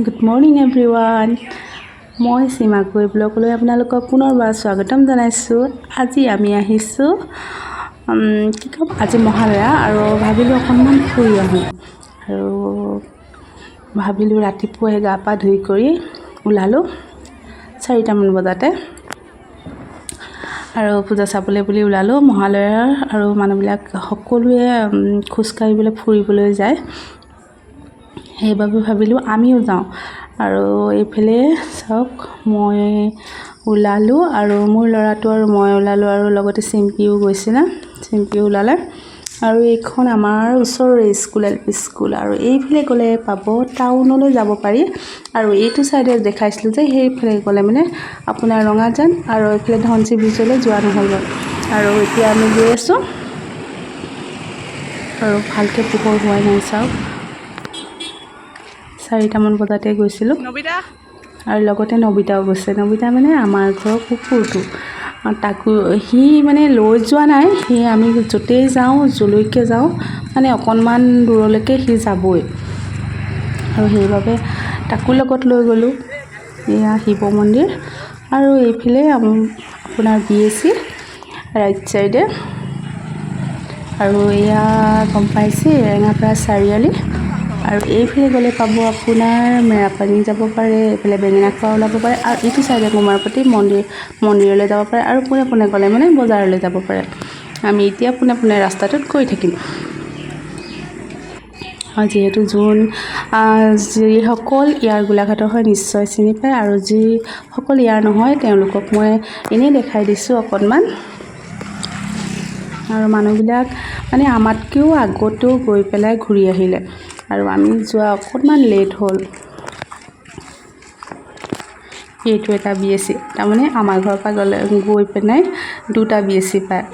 Good morning everyone. মই সীমাকৈ ব্লগলৈ আপোনালোকক পুনৰবাৰ স্বাগতম জনাইছোঁ। আজি আমি আহিছোঁ আজি মহালয়া আৰু ভাবিলোঁ অকণমান ফুৰি আহোঁ আৰু ভাবিলোঁ ৰাতিপুৱাই গা পা ধুই কৰি ওলালোঁ 4টামান বজাতে আৰু পূজা চাবলৈ বুলি ওলালোঁ মহালয়াৰ। আৰু মানুহবিলাক সকলোৱে খোজকাঢ়িবলৈ ফুৰিবলৈ যায়, সেইবাবে ভাবিলোঁ আমিও যাওঁ। আৰু এইফালে চাওক মই ওলালোঁ আৰু মোৰ ল'ৰাটো আৰু মই ওলালোঁ আৰু লগতে চিম্পিও গৈছিলে, চিম্পিও ওলালে। আৰু এইখন আমাৰ ওচৰৰে স্কুল, LP স্কুল। আৰু এইফালে গ'লে পাব টাউনলৈ যাব পাৰি। আৰু এইটো চাইডে দেখাইছিলোঁ যে সেইফালে গ'লে মানে আপোনাৰ ৰঙাজান আৰু এইফালে ধনশিৰি ব্ৰিজলৈ যোৱা নহ'ল। আৰু এতিয়া আমি গৈ আছোঁ আৰু ভালকৈ পোহৰ হোৱাই নাই চাওক, 4টামান বজাতে গৈছিলোঁ। আৰু লগতে নবিতাও গৈছে। নবিতা মানে আমাৰ ঘৰৰ কুকুৰটো, তাকো সি মানে লৈ যোৱা নাই, সি আমি য'তেই যাওঁ যলৈকে যাওঁ মানে অকণমান দূৰলৈকে সি যাবই আৰু সেইবাবে তাকো লগত লৈ গ'লোঁ। এয়া শিৱ মন্দিৰ আৰু এইফালে আপোনাৰ BSC ৰাইট চাইডে। আৰু এয়া গম পাইছে এৰেঙাপাৰা চাৰিআলি। আৰু এইফালে গ'লে পাব আপোনাৰ মেৰাপানী যাব পাৰে, এইফালে বেঙেনাখোৱা ওলাব পাৰে আৰু এইটো চাইডে কুমাৰপতি মন্দিৰলৈ যাব পাৰে আৰু পোনে পোনে গ'লে মানে বজাৰলৈ যাব পাৰে। আমি এতিয়া পোনে পোনে ৰাস্তাটোত গৈ থাকিম। যিহেতু যিসকল ইয়াৰ গোলাঘাটৰ হয় নিশ্চয় চিনি পায়, আৰু যিসকল ইয়াৰ নহয় তেওঁলোকক মই এনেই দেখাই দিছোঁ অকণমান। আৰু মানুহবিলাক মানে আমাতকৈও আগতেও গৈ পেলাই ঘূৰি আহিলে আৰু আমি যোৱা অকণমান লেট হ'ল। এইটো এটা BSC, তাৰমানে আমাৰ ঘৰৰ পৰা গৈ পেলাই 2টা BSC পায়।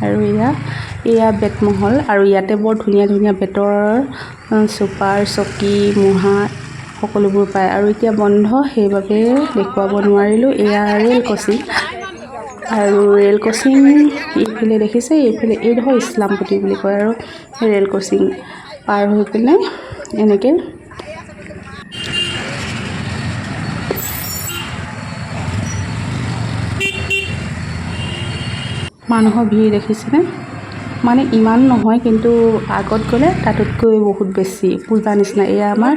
আৰু এয়া বেতমহল আৰু ইয়াতে বৰ ধুনীয়া ধুনীয়া বেতৰ চোফাৰ চকী মুহা সকলোবোৰ পায়। আৰু এতিয়া বন্ধ সেইবাবে দেখুৱাব নোৱাৰিলোঁ। এয়া ৰেল ক্ৰছিং আৰু ৰেল ক্ৰছিং এইফালে দেখিছে, এইফালে এইডোখৰ ইছলামপট্টি বুলি কয়। আৰু ৰেল ক্ৰছিং পাৰ হৈ পেলাই এনেকৈ মানুহৰ ভিৰ দেখিছেনে? মানে ইমান নহয়, কিন্তু আগত গ'লে তাতোতকৈ বহুত বেছি পূজা নিচিনা। এয়া আমাৰ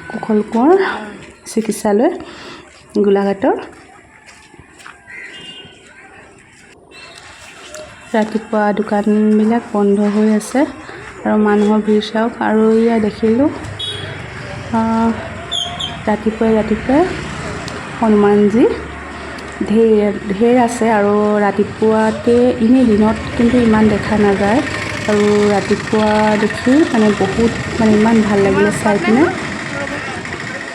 কুশল কোঁৱৰ চিকিৎসালয় গোলাঘাটৰ। ৰাতিপুৱা দোকানবিলাক বন্ধ হৈ আছে আৰু মানুহৰ ভিৰ চাওক। আৰু এয়া দেখিলোঁ ৰাতিপুৱাই হনুমানজী ঢেৰ আছে। আৰু ৰাতিপুৱাতে এনেই দিনত কিন্তু ইমান দেখা নাযায়। আৰু ৰাতিপুৱা দেখি মানে বহুত মানে ইমান ভাল লাগিলে, চাই পিনে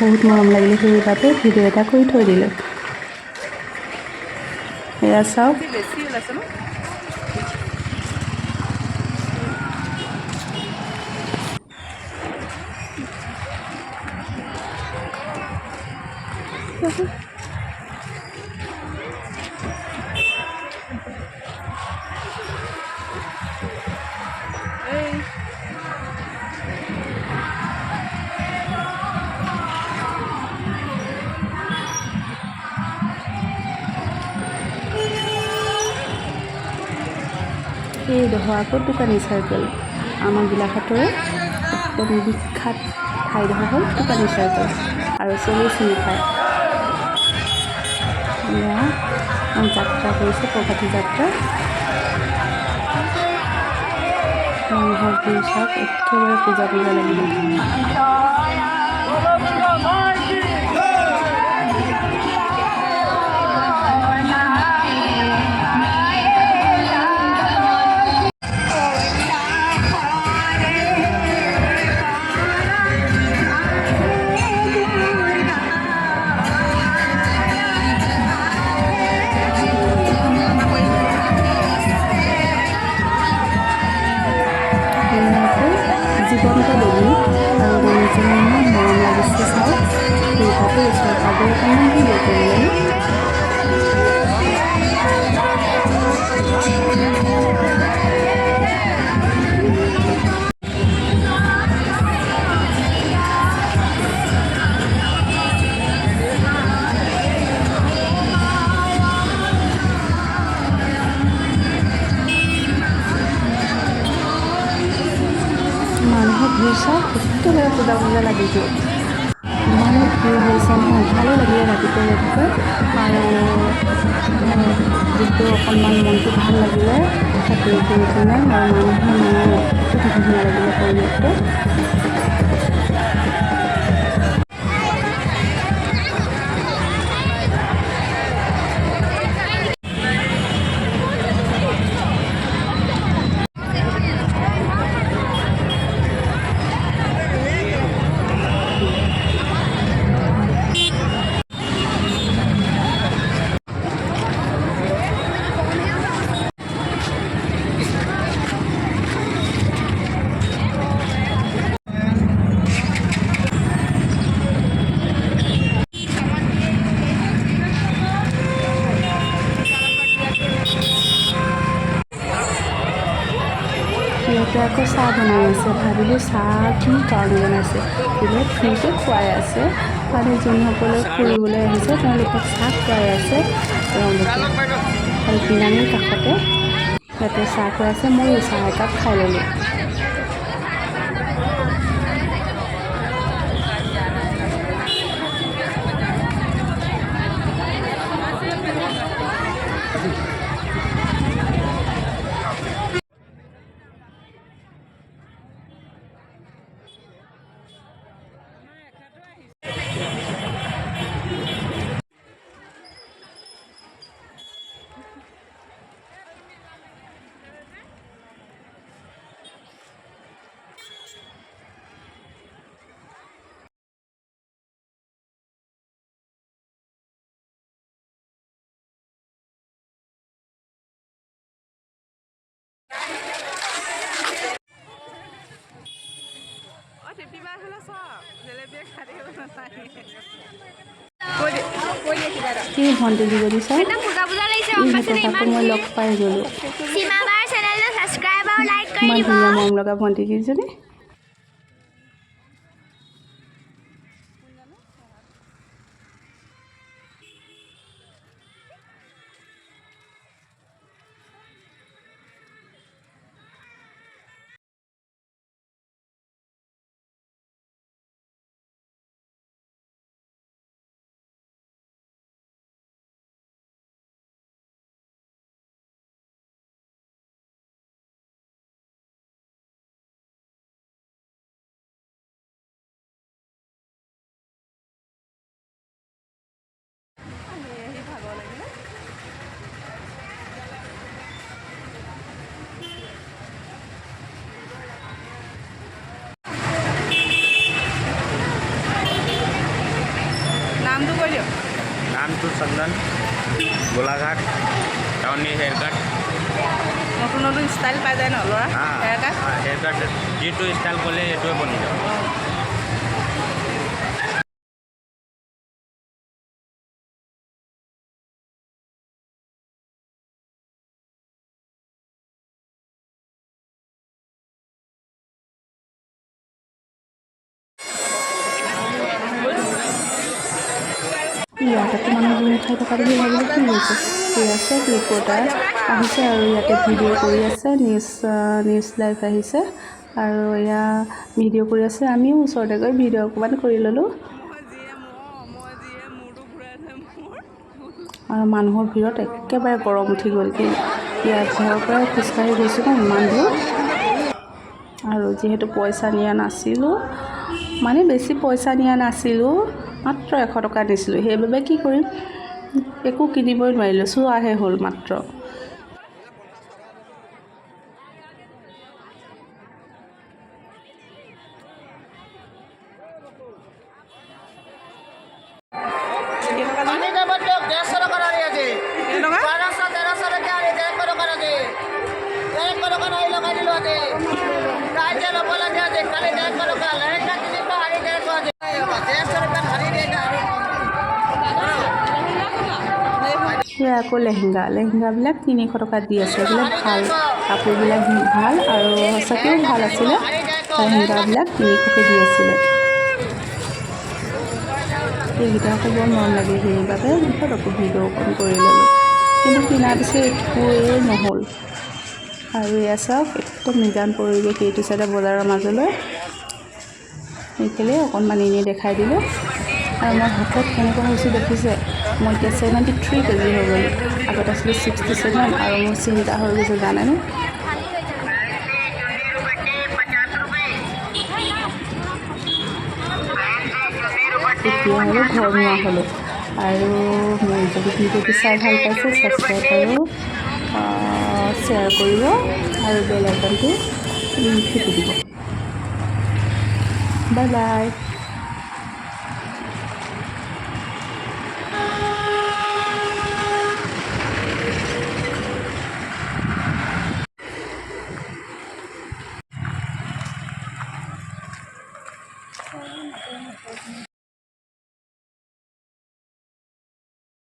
বহুত মৰম লাগিলে, সেইবাবে ভিডিঅ' এটা কৰি থৈ দিলোঁ। এয়া চাওক এইডোখৰ আকৌ দোকানী চাৰ্কেল, আমাৰ গোলাঘাটৰে একদম বিখ্যাত ঠাইডোখৰ হ'ল দোকানী চাৰ্কেল আৰু চবেই চিনি পায়। এয়া যাত্ৰা কৰিছে, প্ৰভাতী যাত্ৰা। মানুহৰ ভিৰ চাওক, একেবাৰে পূজা লাগিব। জীৱন্ত দেৱী আৰু দেৱীজনী ইমান মৰম লাগিছে চাওক। সেইবাবে ওচৰে পাজৰে অকণমান ভিডিঅ' কৰিবলৈ মানুহৰ ভিৰ চাই একেবাৰে পূজা পূজা লাগিছে ইমানেই ভিৰ হৈছে নহয় ভালেই লাগিলে ৰাতিপুৱা আৰু যিটো অকণমান মনটো ভাল লাগিলে তাতে গৈ কিনে আৰু মানুহে খুব ধুনীয়া লাগিলে পৰিৱেশটো সিহঁতে আকৌ চাহ বনাই আছে ভাবিলোঁ চাহ কি কাৰণে বনাইছে বোলে ফ্ৰীকৈ খুৱাই আছে মানে যোনসকলে ফুৰিবলৈ আহিছে তেওঁলোকক চাহ খুৱাই আছে তেওঁলোকে আৰু বিনামূলীয়া কাষতে সিহঁতে চাহ খুৱাই আছে ময়ো চাহ একাপ খাই ল'লোঁ কি ভণ্টি দিব দিছা আকৌ মই লগ পাই গ'লোঁ ইমান ধুনীয়া মৰম লগা ভণ্টি কেইজনী नामটো চন্দন গোলাঘাট টাউনি হেয়াৰ কাট নতুন নতুন ষ্টাইল পাই যায় ন ল'ৰা হেয়াৰ কাট হেয়াৰ কাট যিটো ষ্টাইল ক'লে এইটোৱে বনি যাব ইয়াতে মানুহজনী খাই থকা দেখি ভাবিলোঁ কি হৈছে এয়া চব ৰিপৰ্টাৰ আহিছে আৰু ইয়াতে ভিডিঅ' কৰি আছে নিউজ লাইভ আহিছে আৰু এয়া ভিডিঅ' কৰি আছে আমিও ওচৰতে গৈ ভিডিঅ' অকণমান কৰি ল'লোঁ আৰু মানুহৰ ভিৰত একেবাৰে গৰম উঠি গ'ল কি ইয়াত ঘৰৰ পৰাই খোজকাঢ়ি গৈছোঁ ন ইমান দূৰ আৰু যিহেতু পইচা নিয়া নাছিলোঁ মানে বেছি পইচা নিয়া নাছিলোঁ মাত্ৰ 100 টকা দিছিলোঁ সেইবাবে কি কৰিম একো কিনিবই নোৱাৰিলোঁ চোৱাহে হ'ল মাত্ৰ সেয়া আকৌ লেহেংগাবিলাক 300 টকা দি আছে এইবিলাক ভাল কাপোৰবিলাক ভাল আৰু সঁচাকৈও ভাল আছিলে লেহেংগাবিলাক 300কৈ দি আছিলে এইকেইটা আকৌ বৰ মৰম লাগে সেইবাবে আকৌ ভিডিঅ' অকণ কৰি ল'লোঁ কিন্তু কিনাৰ পিছত একোৱেই নহ'ল আৰু এয়া চাওক একদম নিজান পৰিৱেশ এইটো চাইডে বজাৰৰ মাজলৈ সেইকাৰণে অকণমান এনেই দেখাই দিলোঁ। আৰু মই শকত কেনেকুৱা হৈছোঁ দেখিছে, মই এতিয়া 73 কেজি হৈ গ'লোঁ। আগত আছিলোঁ 67 আৰু মোৰ চিন্তা হৈ গৈছে জানেনে। তেতিয়াহ'লে ঘৰ নোৱা হ'লোঁ। আৰু মোৰ যদি ভিডিঅ'টো চাই ভাল পাইছে, ছাবস্ক্ৰাইব আৰু শ্বেয়াৰ কৰিব আৰু বেল আইকনটো টিপি দিব। Bye bye.